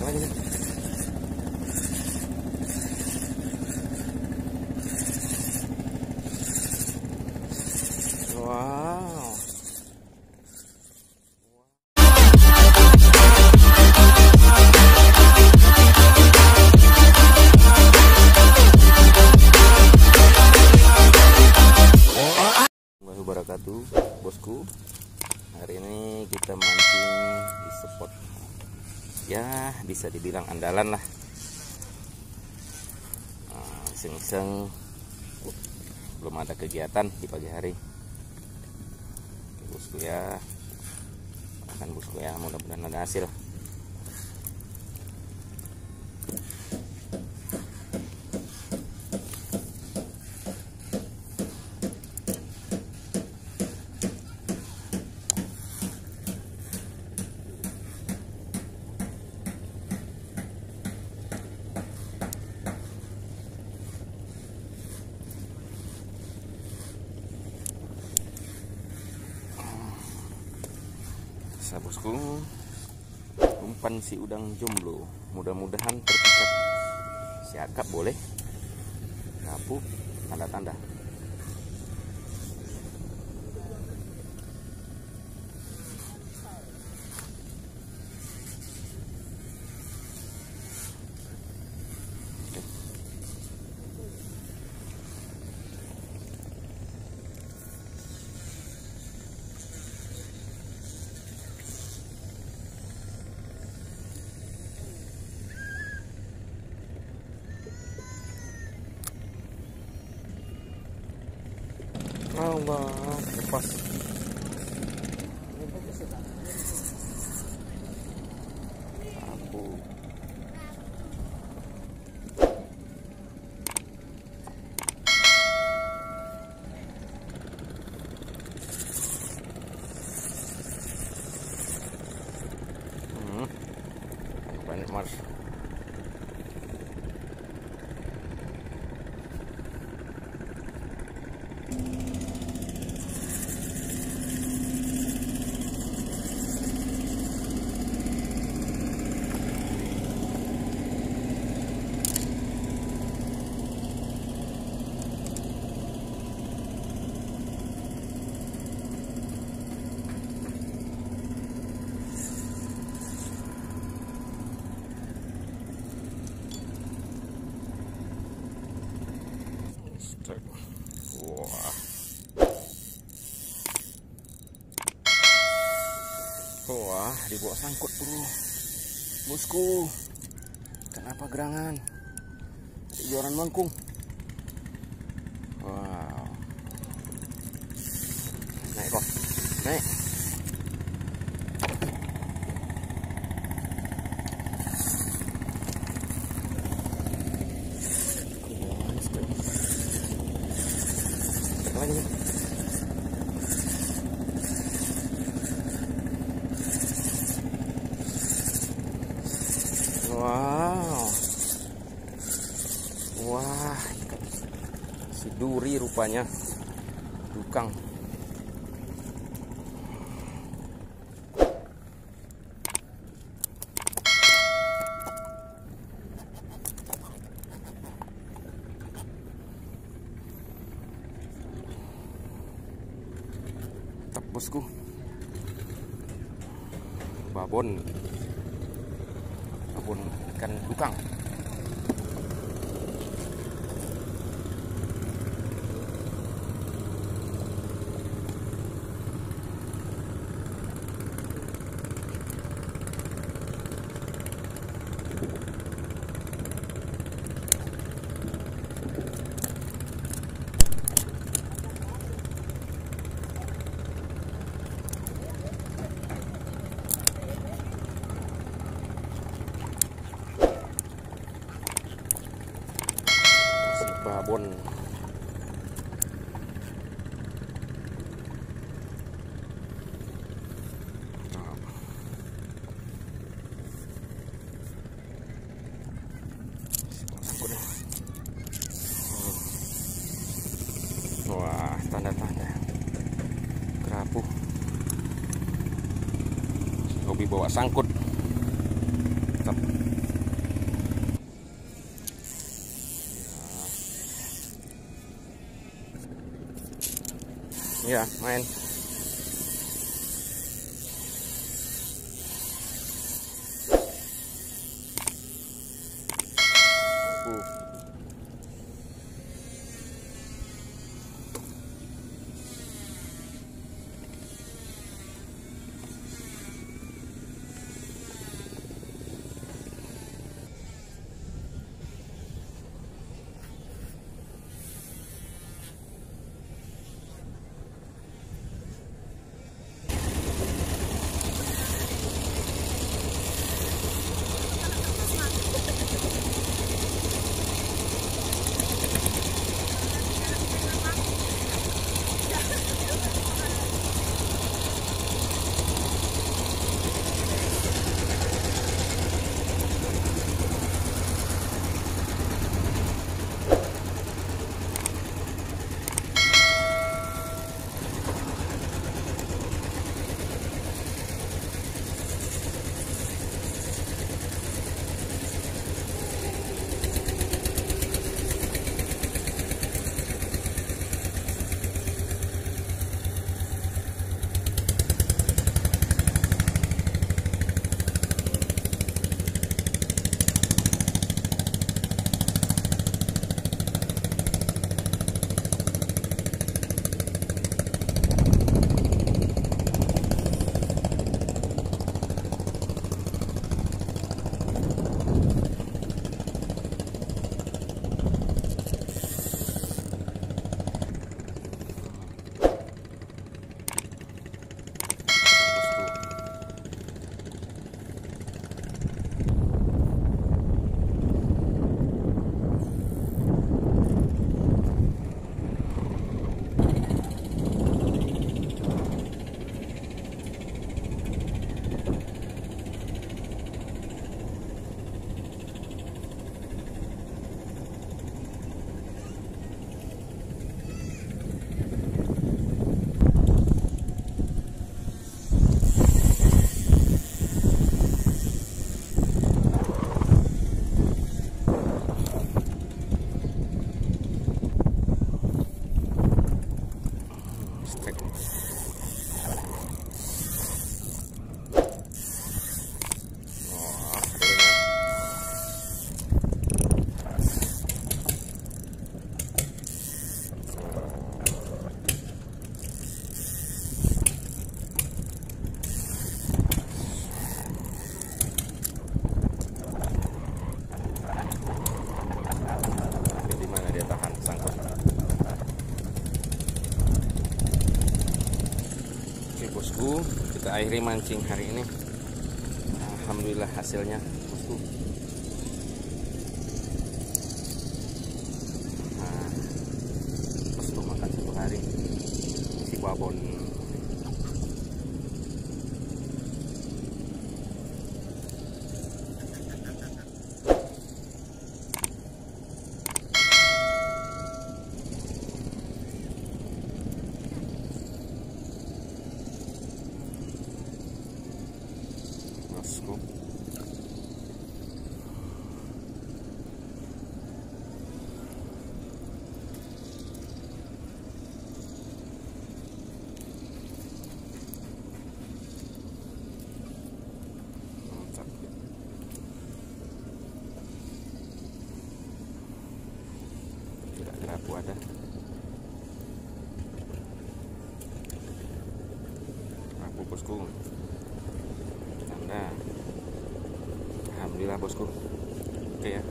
lagi nih. Wow. Wabarakatuh, bosku. Hari ini kita mancing di spot ya bisa dibilang andalan lah. Iseng-iseng belum ada kegiatan di pagi hari. Bosku ya, makan bosku ya, mudah-mudahan ada hasil. Bosku, umpan si udang jomblo, mudah-mudahan terpikat. Siakap boleh, kapu tanda-tanda. Allah, lepas. Aku. Banyak Mars. Wah. Wah, dibawa sangkut bro. Bosku. Kenapa gerangan? Joran mangkung. Wow. Naik kok. Naik. Lagi. Wow. Wah, si duri rupanya. Dukang. Bosku, babon ikan dukang. Babon. Wah, tanda-tanda kerapu. Hobi bawa sangkut. Tetap. Ya, main. Bosku, kita akhiri mancing hari ini. Alhamdulillah hasilnya, bosku. Nah, bosku makan satu hari si babon. Bosku, mantap. Tidak kerapu ada. Kerapu bosku. Tanda. Alhamdulillah bosku. Oke ya.